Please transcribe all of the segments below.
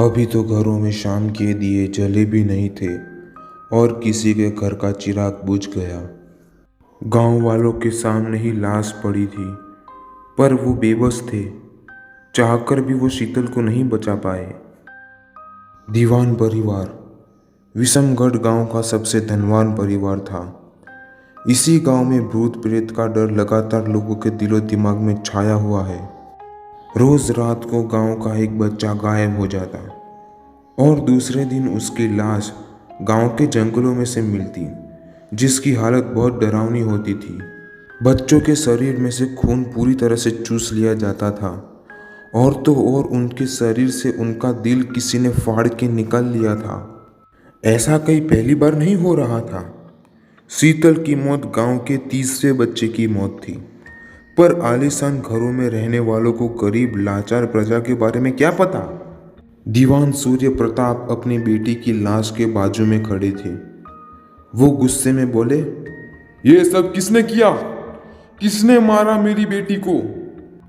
अभी तो घरों में शाम के दिए जले भी नहीं थे और किसी के घर का चिराग बुझ गया। गांव वालों के सामने ही लाश पड़ी थी, पर वो बेबस थे। चाहकर भी वो शीतल को नहीं बचा पाए। दीवान परिवार विषमगढ़ गांव का सबसे धनवान परिवार था। इसी गांव में भूत प्रेत का डर लगातार लोगों के दिलो दिमाग में छाया हुआ है। रोज रात को गांव का एक बच्चा गायब हो जाता और दूसरे दिन उसकी लाश गांव के जंगलों में से मिलती, जिसकी हालत बहुत डरावनी होती थी। बच्चों के शरीर में से खून पूरी तरह से चूस लिया जाता था और तो और उनके शरीर से उनका दिल किसी ने फाड़ के निकाल लिया था। ऐसा कई पहली बार नहीं हो रहा था। शीतल की मौत गांव के तीसरे बच्चे की मौत थी, पर आलीशान घरों में रहने वालों को गरीब लाचार प्रजा के बारे में क्या पता। दीवान सूर्य प्रताप अपनी बेटी की लाश के बाजू में खड़े थे। वो गुस्से में बोले, ये सब किसने किया? किसने मारा मेरी बेटी को?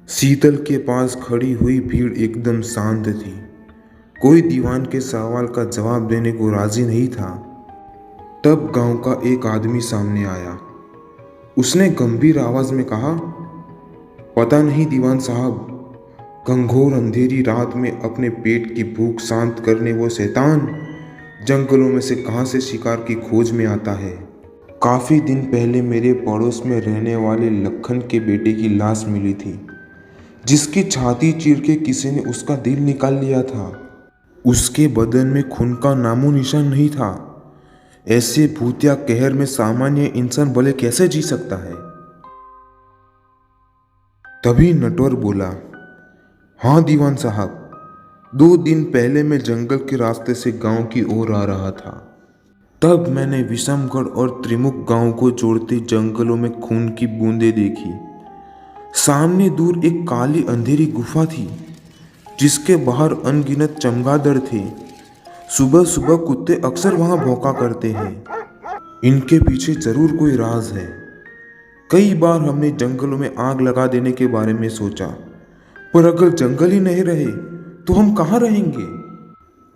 शीतल के पास खड़ी हुई भीड़ एकदम शांत थी। कोई दीवान के सवाल का जवाब देने को राजी नहीं था। तब गांव का एक आदमी सामने आया। उसने गंभीर आवाज में कहा, पता नहीं दीवान साहब, घंघोर अंधेरी रात में अपने पेट की भूख शांत करने वो शैतान जंगलों में से कहां से शिकार की खोज में आता है। काफी दिन पहले मेरे पड़ोस में रहने वाले लखन के बेटे की लाश मिली थी, जिसकी छाती चीर के किसी ने उसका दिल निकाल लिया था। उसके बदन में खून का नामो निशान नहीं था। ऐसे भूतिया कहर में सामान्य इंसान भले कैसे जी सकता है। तभी नटवर बोला, हाँ दीवान साहब, 2 दिन पहले मैं जंगल के रास्ते से गांव की ओर आ रहा था। तब मैंने विषमगढ़ और त्रिमुख गांव को जोड़ते जंगलों में खून की बूंदें देखी। सामने दूर एक काली अंधेरी गुफा थी, जिसके बाहर अनगिनत चमगादड़ थे। सुबह सुबह कुत्ते अक्सर वहां भौंका करते हैं। इनके पीछे जरूर कोई राज है। कई बार हमने जंगलों में आग लगा देने के बारे में सोचा, पर अगर जंगल ही नहीं रहे तो हम कहाँ रहेंगे।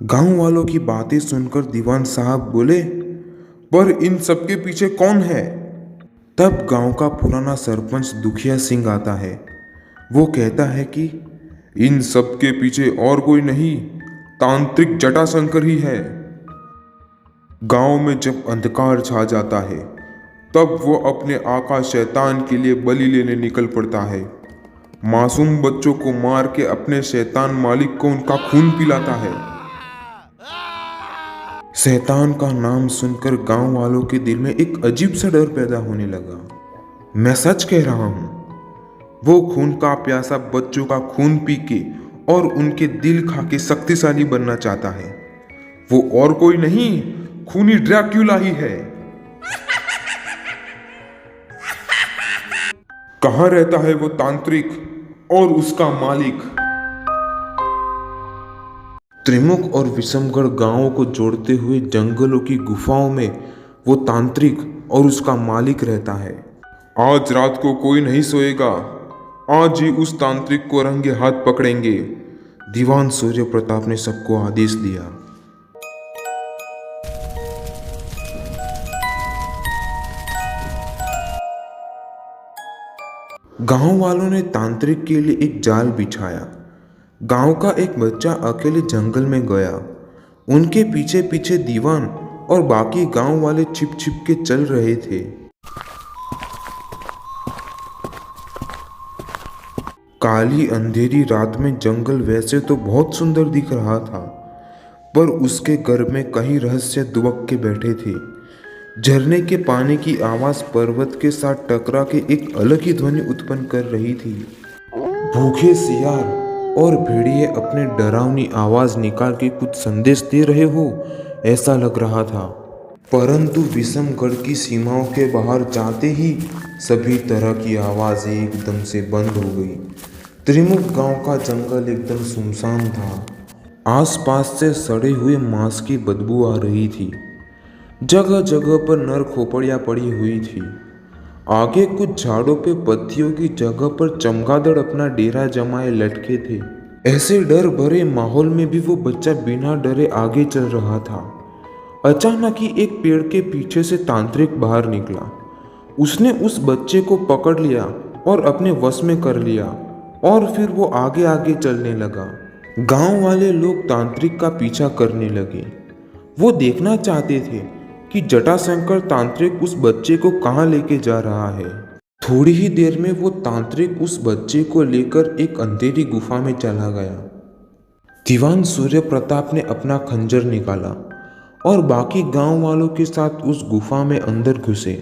गांव वालों की बातें सुनकर दीवान साहब बोले, पर इन सबके पीछे कौन है? तब गांव का पुराना सरपंच दुखिया सिंह आता है। वो कहता है कि इन सबके पीछे और कोई नहीं, तांत्रिक जटाशंकर ही है। गांव में जब अंधकार छा जाता है, तब वो अपने आका शैतान के लिए बलि लेने निकल पड़ता है। मासूम बच्चों को मार के अपने शैतान मालिक को उनका खून पिलाता है। शैतान का नाम सुनकर गांव वालों के दिल में एक अजीब सा डर पैदा होने लगा। मैं सच कह रहा हूं, वो खून का प्यासा बच्चों का खून पी के और उनके दिल खा के शक्तिशाली बनना चाहता है। वो और कोई नहीं, खूनी ड्रैक्युला ही है। कहाँ रहता है वो तांत्रिक और उसका मालिक? त्रिमुख और विषमगढ़ गांवों को जोड़ते हुए जंगलों की गुफाओं में वो तांत्रिक और उसका मालिक रहता है। आज रात को कोई नहीं सोएगा। आज ही उस तांत्रिक को रंगे हाथ पकड़ेंगे। दीवान सूर्य प्रताप ने सबको आदेश दिया। गांव वालों ने तांत्रिक के लिए एक जाल बिछाया। गांव का एक बच्चा अकेले जंगल में गया। उनके पीछे पीछे दीवान और बाकी गांव वाले छिप छिप के चल रहे थे। काली अंधेरी रात में जंगल वैसे तो बहुत सुंदर दिख रहा था, पर उसके गर्भ में कई रहस्य दुबक के बैठे थे। झरने के पानी की आवाज पर्वत के साथ टकरा के एक अलग ही ध्वनि उत्पन्न कर रही थी। भूखे सियार और भेड़िए अपने डरावनी आवाज निकाल के कुछ संदेश दे रहे हो, ऐसा लग रहा था। परंतु विषमगढ़ की सीमाओं के बाहर जाते ही सभी तरह की आवाजें एकदम से बंद हो गई। त्रिमुख गांव का जंगल एकदम सुनसान था। आसपास से सड़े हुए मांस की बदबू आ रही थी। जगह जगह पर नर खोपड़ियां पड़ी हुई थी। आगे कुछ झाड़ों पे पत्तियों की जगह पर चमगादड़ अपना डेरा जमाए लटके थे। ऐसे डर भरे माहौल में भी वो बच्चा बिना डरे आगे चल रहा था। अचानक ही एक पेड़ के पीछे से तांत्रिक बाहर निकला। उसने उस बच्चे को पकड़ लिया और अपने वश में कर लिया और फिर वो आगे आगे चलने लगा। गांव वाले लोग तांत्रिक का पीछा करने लगे। वो देखना चाहते थे कि जटाशंकर तांत्रिक उस बच्चे को कहाँ लेके जा रहा है। थोड़ी ही देर में वो तांत्रिक उस बच्चे को लेकर एक अंधेरी गुफा में चला गया। दीवान सूर्य प्रताप ने अपना खंजर निकाला और बाकी गांव वालों के साथ उस गुफा में अंदर घुसे।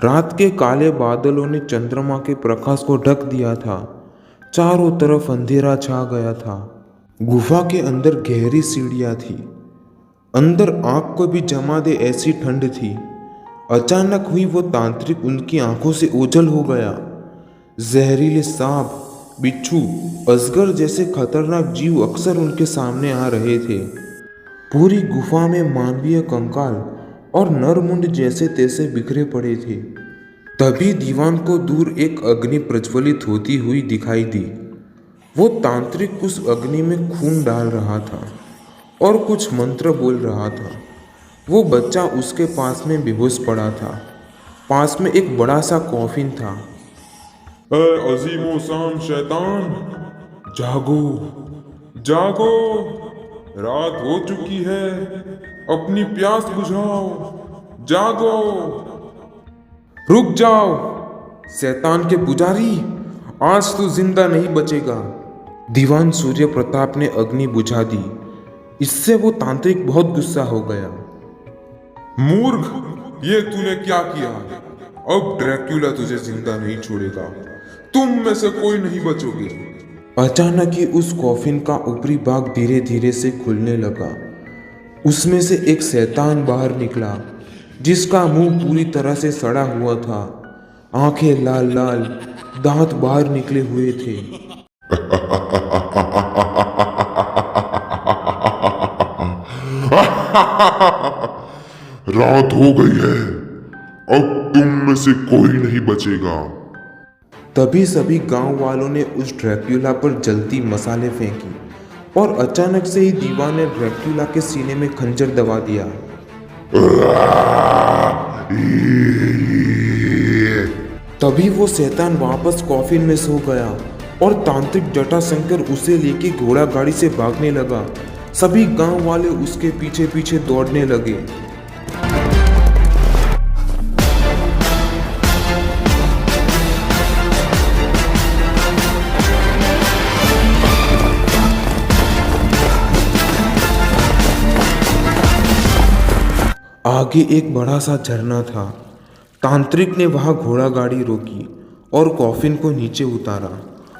रात के काले बादलों ने चंद्रमा के प्रकाश को ढक दिया था। चारों तरफ अंधेरा छा गया था। गुफा के अंदर गहरी सीढ़ियां थी। अंदर आंख को भी जमा दे ऐसी ठंड थी। अचानक हुई वो तांत्रिक उनकी आंखों से ओझल हो गया। जहरीले सांप, बिच्छू, अजगर जैसे खतरनाक जीव अक्सर उनके सामने आ रहे थे। पूरी गुफा में मानवीय कंकाल और नरमुंड जैसे तैसे बिखरे पड़े थे। तभी दीवान को दूर एक अग्नि प्रज्वलित होती हुई दिखाई दी। वो तांत्रिक उस अग्नि में खून डाल रहा था और कुछ मंत्र बोल रहा था। वो बच्चा उसके पास में बेहोश पड़ा था। पास में एक बड़ा सा कॉफिन था। ए अजीमो शाम शैतान, जागो जागो, रात हो चुकी है, अपनी प्यास बुझाओ, जागो। रुक जाओ शैतान के पुजारी, आज तू जिंदा नहीं बचेगा। दीवान सूर्य प्रताप ने अग्नि बुझा दी। इससे वो तांत्रिक बहुत गुस्सा हो गया। मूर्ख, ये तूने क्या किया? अब ड्रैक्युला तुझे जिंदा नहीं छोड़ेगा। तुम में से कोई नहीं बचोगे। अचानक ही उस कॉफिन का ऊपरी भाग धीरे धीरे से खुलने लगा। उसमें से एक शैतान बाहर निकला जिसका मुंह पूरी तरह से सड़ा हुआ था। आंखें लाल लाल, दांत बाहर निकले हुए थे। रात हो गई है, अब तुम में से कोई नहीं बचेगा। तभी सभी गांव वालों ने उस ड्रैक्युला पर जलती मसाले फेंकी और अचानक से ही दीवान ने ड्रैक्युला के सीने में खंजर दबा दिया। तभी वो शैतान वापस कॉफिन में सो गया और तांत्रिक जटाशंकर उसे लेके घोड़ा गाड़ी से भागने लगा। सभी गांव वाले उसके पीछे पीछे दौड़ने लगे। आगे एक बड़ा सा झरना था। तांत्रिक ने वहां घोड़ा गाड़ी रोकी और कॉफिन को नीचे उतारा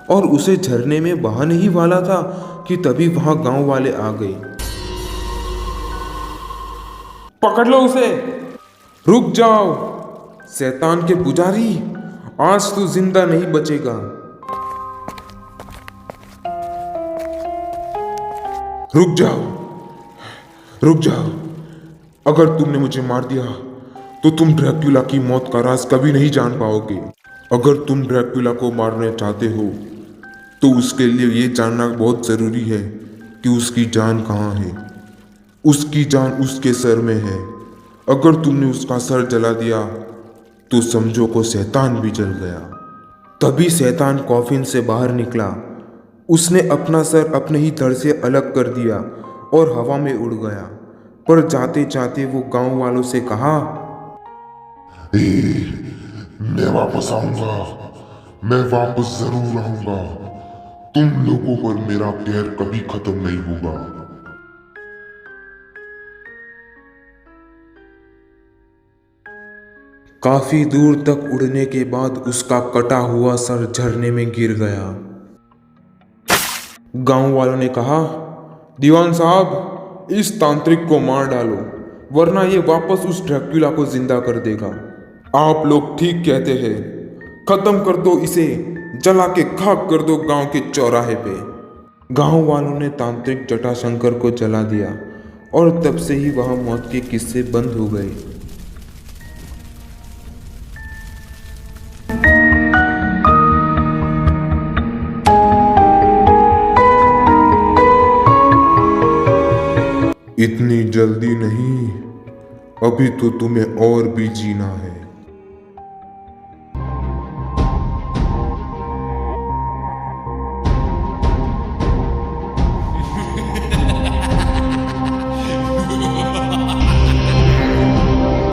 और उसे झरने में बहाने ही वाला था कि तभी वहां गांव वाले आ गए। पकड़ लो उसे। रुक जाओ शैतान के पुजारी, आज तू जिंदा नहीं बचेगा। रुक जाओ, रुक जाओ। अगर तुमने मुझे मार दिया तो तुम ड्रैक्युला की मौत का राज कभी नहीं जान पाओगे। अगर तुम ड्रैक्युला को मारना चाहते हो तो उसके लिए ये जानना बहुत जरूरी है कि उसकी जान कहाँ है। उसकी जान उसके सर में है। अगर तुमने उसका सर जला दिया तो समझो को शैतान भी जल गया। तभी शैतान कॉफिन से बाहर निकला। उसने अपना सर अपने ही धड़ से अलग कर दिया और हवा में उड़ गया। पर जाते जाते वो गांव वालों से कहा, मैं वापस आऊंगा, मैं वापस जरूर आऊंगा। तुम लोगों पर मेरा कहर कभी खत्म नहीं होगा। काफी दूर तक उड़ने के बाद उसका कटा हुआ सर झरने में गिर गया। गांव वालों ने कहा, दीवान साहब, इस तांत्रिक को मार डालो वरना ये वापस उस ड्रैक्युला को जिंदा कर देगा। आप लोग ठीक कहते हैं, खत्म कर दो इसे, जला के खाक कर दो गांव के चौराहे पे। गांव वालों ने तांत्रिक जटाशंकर को जला दिया और तब से ही वहां मौत के किस्से बंद हो गए। इतनी जल्दी नहीं, अभी तो तुम्हें और भी जीना है।